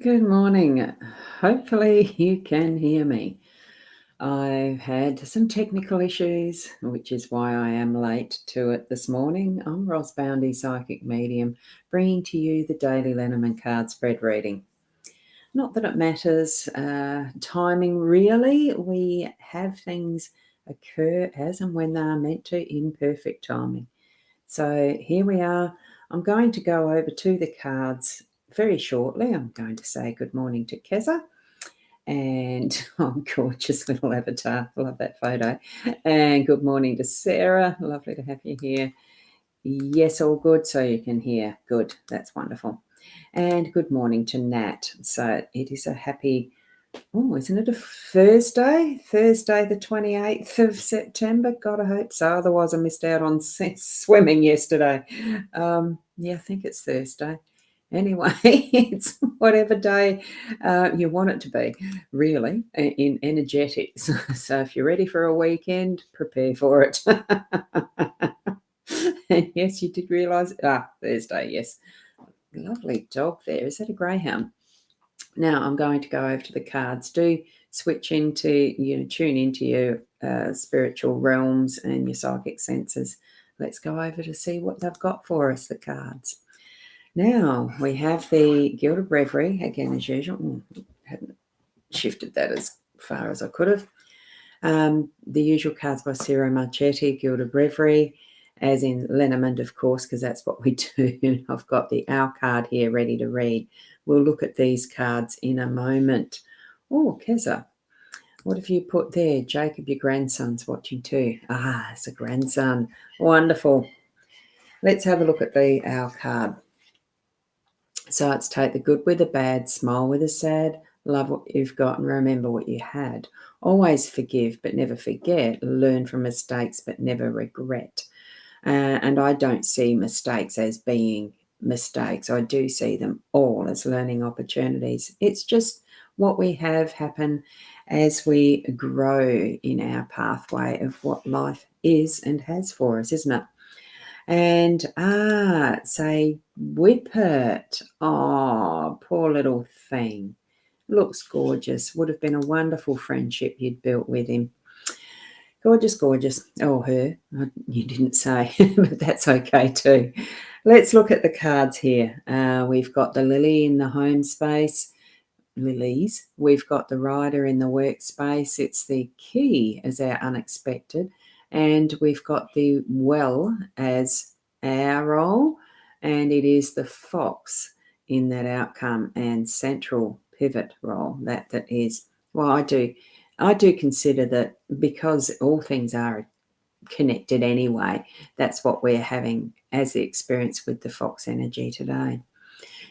Good morning. Hopefully you can hear me. I've had some technical issues, which is why I am late to it this morning. I'm Boundy, psychic medium, bringing to you the daily Lenormand card spread reading. Not that it matters timing really. We have things occur as and when they are meant to in perfect timing. So here we are. I'm going to go over to the cards very shortly. I'm going to say good morning to Keza. And gorgeous little avatar. Love that photo. And good morning to Sarah. Lovely to have you here. Yes, all good. So you can hear. Good. That's wonderful. And good morning to Nat. So it is a happy, isn't it a Thursday? Thursday, the 28th of September. God, I hope so. Otherwise, I missed out on swimming yesterday. Yeah, I think it's Thursday. Anyway, it's whatever day you want it to be, really, in energetics. So if you're ready for a weekend, prepare for it. And yes, you did realise, Thursday, yes. Lovely dog there. Is that a greyhound? Now I'm going to go over to the cards. Do switch into, tune into your spiritual realms and your psychic senses. Let's go over to see what they've got for us, the cards. Now we have the Gilded Reverie, again as usual. Hadn't shifted that as far as I could have. The usual cards by Ciro Marchetti, Gilded Reverie, as in Lenormand, of course, because that's what we do. I've got the Owl card here ready to read. We'll look at these cards in a moment. Oh, Keza, what have you put there? Jacob, your grandson's watching too. It's a grandson. Wonderful. Let's have a look at the Owl card. So it's take the good with the bad, smile with the sad, love what you've got and remember what you had. Always forgive but never forget. Learn from mistakes but never regret. And I don't see mistakes as being mistakes. I do see them all as learning opportunities. It's just what we have happen as we grow in our pathway of what life is and has for us, isn't it? And say Whippet. Oh, poor little thing. Looks gorgeous. Would have been a wonderful friendship you'd built with him. Gorgeous, gorgeous. Oh, her. You didn't say, but that's okay too. Let's look at the cards here. We've got the lily in the home space. Lilies. We've got the rider in the workspace. It's the key as our unexpected. And we've got the well as our role. And it is the fox in that outcome and central pivot role. That is, well, I do consider that because all things are connected anyway, that's what we're having as the experience with the fox energy today.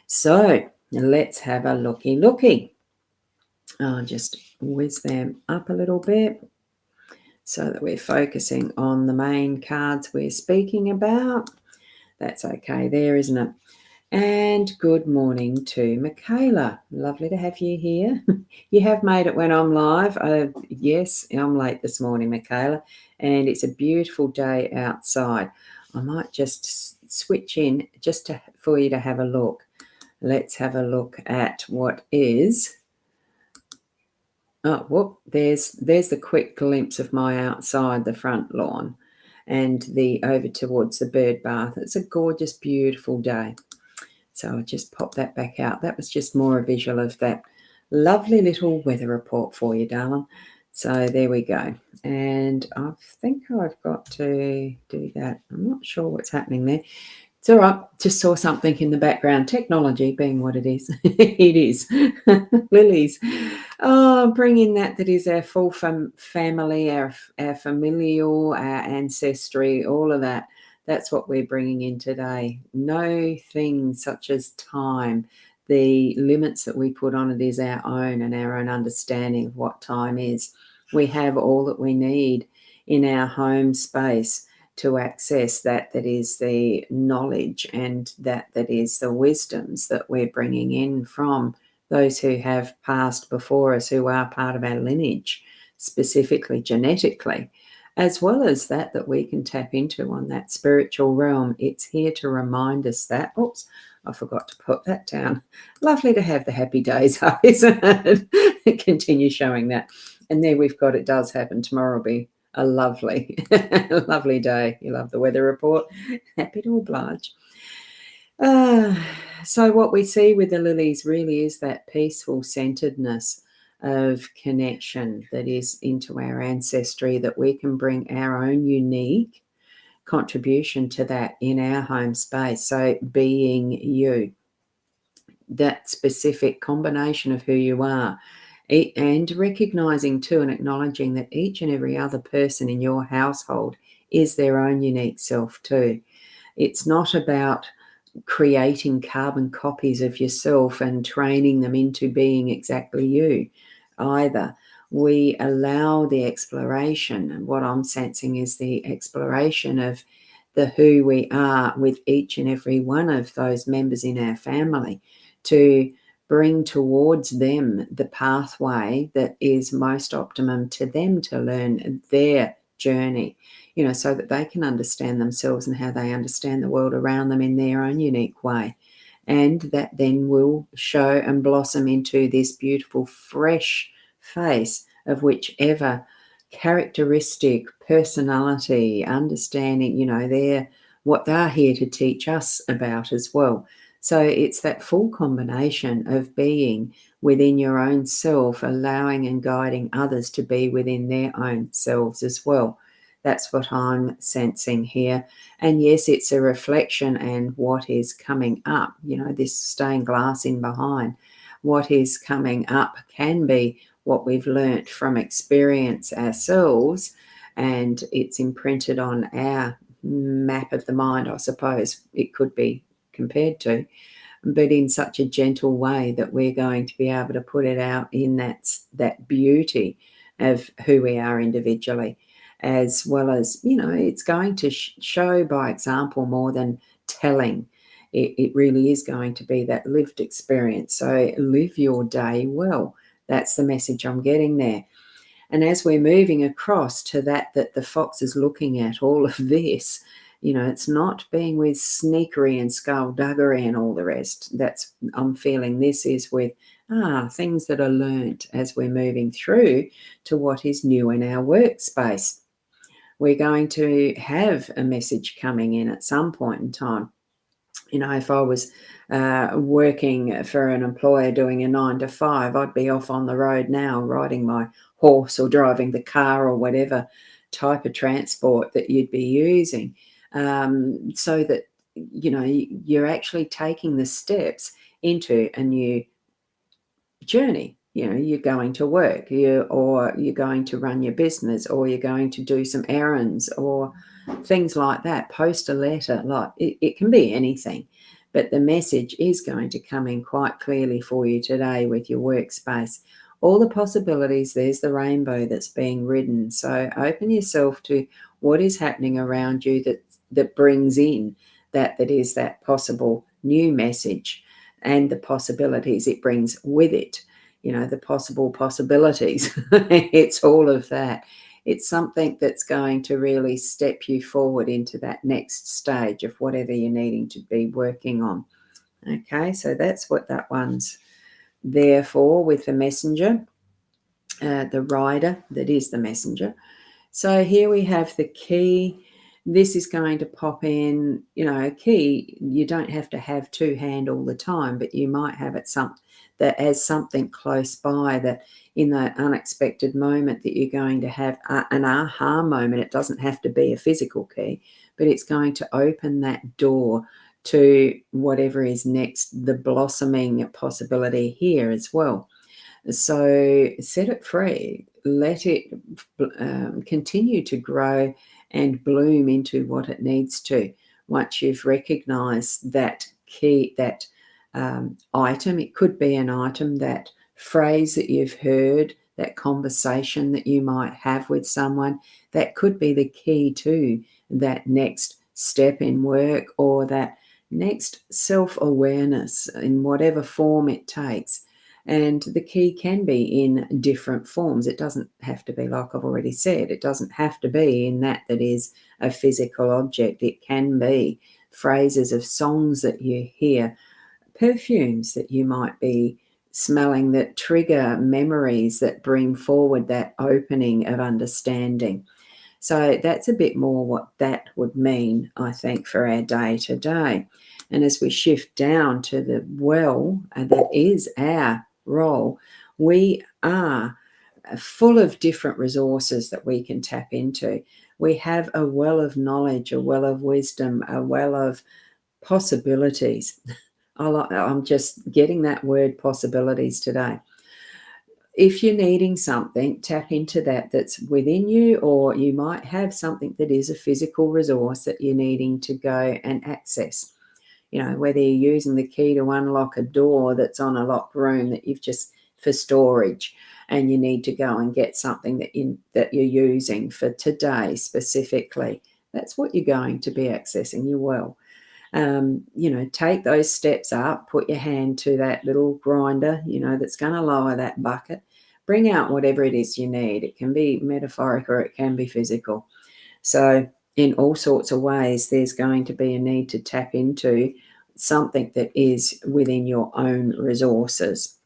So let's have a looky. I'll just whiz them up a little bit so that we're focusing on the main cards we're speaking about. That's okay there, isn't it? And good morning to Michaela. Lovely to have you here. You have made it when I'm live. Yes, I'm late this morning, Michaela, and it's a beautiful day outside. I might just switch in just for you to have a look. Let's have a look at what is. Oh, whoop, there's the quick glimpse of my outside, the front lawn, and the over towards the bird bath. It's a gorgeous, beautiful day. So I'll just pop that back out. That was just more a visual of that lovely little weather report for you, darling. So there we go. And I think I've got to do that. I'm not sure what's happening there. It's all right. Just saw something in the background. Technology being what it is. It is. Lilies. Oh, bring in that is our full family, our familial, our ancestry, all of that. That's what we're bringing in today. No things such as time. The limits that we put on it is our own and our own understanding of what time is. We have all that we need in our home space to access that is the knowledge and that is the wisdoms that we're bringing in from those who have passed before us, who are part of our lineage, specifically genetically, as well as that we can tap into on that spiritual realm. It's here to remind us that, oops, I forgot to put that down. Lovely to have the happy days up, isn't it? Continue showing that. And there we've got, it does happen. Tomorrow will be a lovely, lovely day. You love the weather report. Happy to oblige. So what we see with the lilies really is that peaceful centeredness of connection that is into our ancestry, that we can bring our own unique contribution to that in our home space. So being you, that specific combination of who you are, and recognizing too and acknowledging that each and every other person in your household is their own unique self too. It's not about creating carbon copies of yourself and training them into being exactly you either. We allow the exploration, and what I'm sensing is the exploration of the who we are with each and every one of those members in our family, to bring towards them the pathway that is most optimum to them to learn their journey, so that they can understand themselves and how they understand the world around them in their own unique way. And that then will show and blossom into this beautiful, fresh face of whichever characteristic, personality, understanding, they're what they're here to teach us about as well. So it's that full combination of being within your own self, allowing and guiding others to be within their own selves as well. That's what I'm sensing here. And yes, it's a reflection and what is coming up, this stained glass in behind. What is coming up can be what we've learnt from experience ourselves, and it's imprinted on our map of the mind, I suppose it could be compared to, but in such a gentle way that we're going to be able to put it out in that beauty of who we are individually, as well as, it's going to show by example more than telling. It really is going to be that lived experience. So live your day well. That's the message I'm getting there. And as we're moving across to that the fox is looking at all of this, it's not being with sneakery and skullduggery and all the rest. That's, I'm feeling this is with things that are learnt as we're moving through to what is new in our workspace. We're going to have a message coming in at some point in time. If I was working for an employer doing a 9 to 5, I'd be off on the road now riding my horse or driving the car or whatever type of transport that you'd be using, so that, you're actually taking the steps into a new journey. You're going to work, or you're going to run your business, or you're going to do some errands or things like that, post a letter, like it can be anything. But the message is going to come in quite clearly for you today with your workspace. All the possibilities, there's the rainbow that's being ridden. So open yourself to what is happening around you that brings in that is that possible new message, and the possibilities it brings with it, the possible possibilities. It's all of that. It's something that's going to really step you forward into that next stage of whatever you're needing to be working on. Okay, so that's what that one's there for with the messenger, the rider that is the messenger. So here we have the key. This is going to pop in, a key. You don't have to have two hand all the time, but you might have it that as something close by, that in that unexpected moment that you're going to have an aha moment. It doesn't have to be a physical key, but it's going to open that door to whatever is next, the blossoming possibility here as well. So set it free, let it continue to grow and bloom into what it needs to. Once you've recognized that key, that item, it could be an item, that phrase that you've heard, that conversation that you might have with someone, that could be the key to that next step in work, or that next self-awareness in whatever form it takes. And the key can be in different forms. It doesn't have to be, like I've already said, it doesn't have to be in that is a physical object. It can be phrases of songs that you hear, perfumes that you might be smelling that trigger memories, that bring forward that opening of understanding. So that's a bit more what that would mean, I think, for our day to day. And as we shift down to the well, and that is our role, we are full of different resources that we can tap into. We have a well of knowledge, a well of wisdom, a well of possibilities. I'm just getting that word possibilities today. If you're needing something, tap into that that's within you, or you might have something that is a physical resource that you're needing to go and access. You know, whether you're using the key to unlock a door that's on a locked room that you've just for storage, and you need to go and get something that you're using for today specifically. That's what you're going to be accessing. You will. Take those steps up, put your hand to that little grinder, that's going to lower that bucket. Bring out whatever it is you need. It can be metaphorical or it can be physical. So in all sorts of ways, there's going to be a need to tap into something that is within your own resources.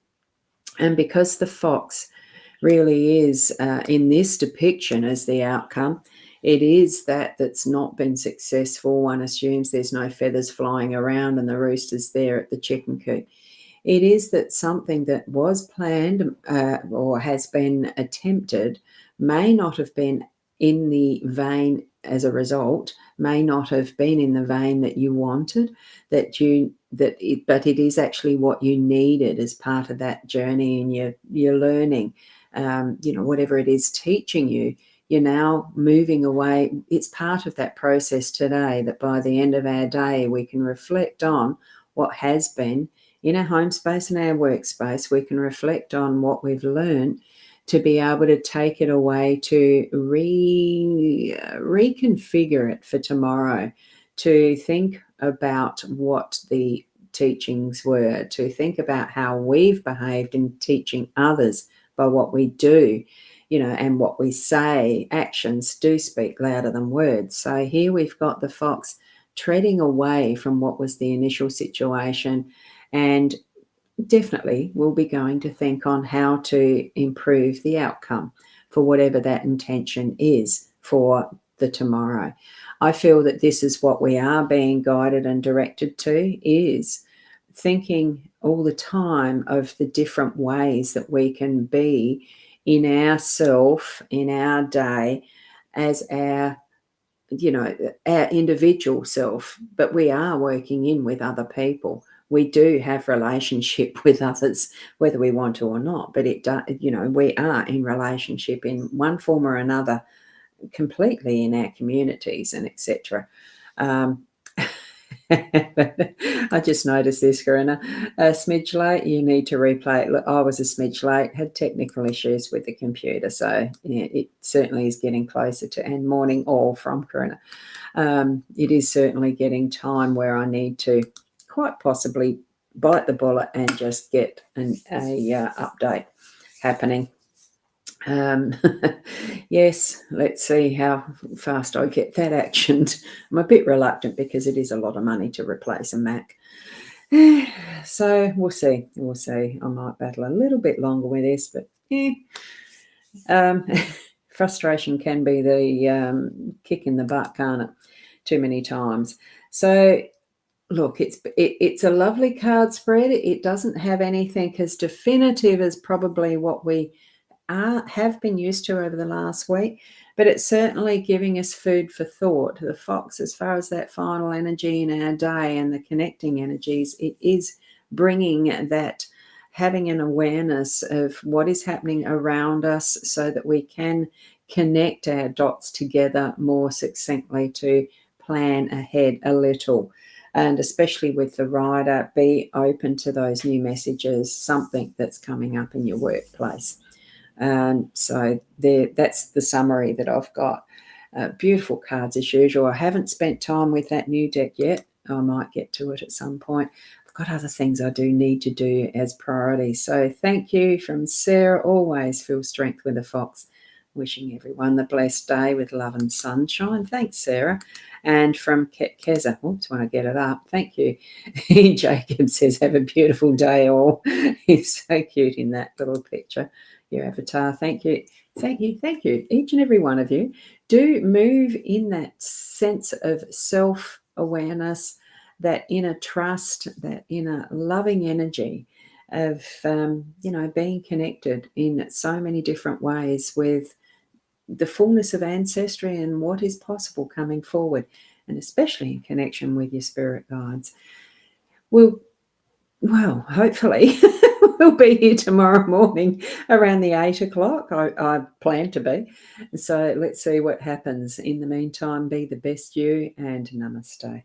And because the fox really is in this depiction as the outcome, it is that's not been successful. One assumes there's no feathers flying around and the rooster's there at the chicken coop. It is that something that was planned or has been attempted may not have been in the vein as a result, may not have been in the vein that you wanted, but it is actually what you needed as part of that journey and your learning. Whatever it is teaching you, you're now moving away. It's part of that process today, that by the end of our day, we can reflect on what has been in our home space and our workspace. We can reflect on what we've learned to be able to take it away, to reconfigure it for tomorrow, to think about what the teachings were, to think about how we've behaved in teaching others by what we do, and what we say. Actions do speak louder than words. So here we've got the fox treading away from what was the initial situation, and definitely we'll be going to think on how to improve the outcome for whatever that intention is for the tomorrow. I feel that this is what we are being guided and directed to, is thinking all the time of the different ways that we can be in ourself, in our day, as our individual self, but we are working in with other people. We do have relationship with others, whether we want to or not, but we are in relationship in one form or another, completely in our communities and etc. I just noticed this, Corinna. A smidge late, you need to replay it. Look, I was a smidge late, had technical issues with the computer, so it certainly is getting closer to, and morning all from Corinna. It is certainly getting time where I need to quite possibly bite the bullet and just get a update happening. Yes, let's see how fast I get that actioned. I'm a bit reluctant because it is a lot of money to replace a Mac. So we'll see. I might battle a little bit longer with this, but frustration can be the kick in the butt, can't it? Too many times. So look, it's a lovely card spread. It doesn't have anything as definitive as probably what we have been used to over the last week, but it's certainly giving us food for thought. The fox, as far as that final energy in our day and the connecting energies, it is bringing that having an awareness of what is happening around us so that we can connect our dots together more succinctly to plan ahead a little. And especially with the rider, be open to those new messages, something that's coming up in your workplace. So that's the summary that I've got. Beautiful cards as usual. I haven't spent time with that new deck yet. I might get to it at some point. I've got other things I do need to do as priorities. So thank you from Sarah. Always feel strength with a fox. Wishing everyone the blessed day with love and sunshine. Thanks, Sarah. And from Keza, oops, when I get it up, thank you. Jacob says, have a beautiful day all. He's so cute in that little picture. Your avatar. Thank you. Thank you. Thank you. Each and every one of you. Do move in that sense of self-awareness, that inner trust, that inner loving energy of, being connected in so many different ways with the fullness of ancestry and what is possible coming forward, and especially in connection with your spirit guides. Well, hopefully we'll be here tomorrow morning around the 8 o'clock. I plan to be. So let's see what happens. In the meantime, be the best you, and namaste.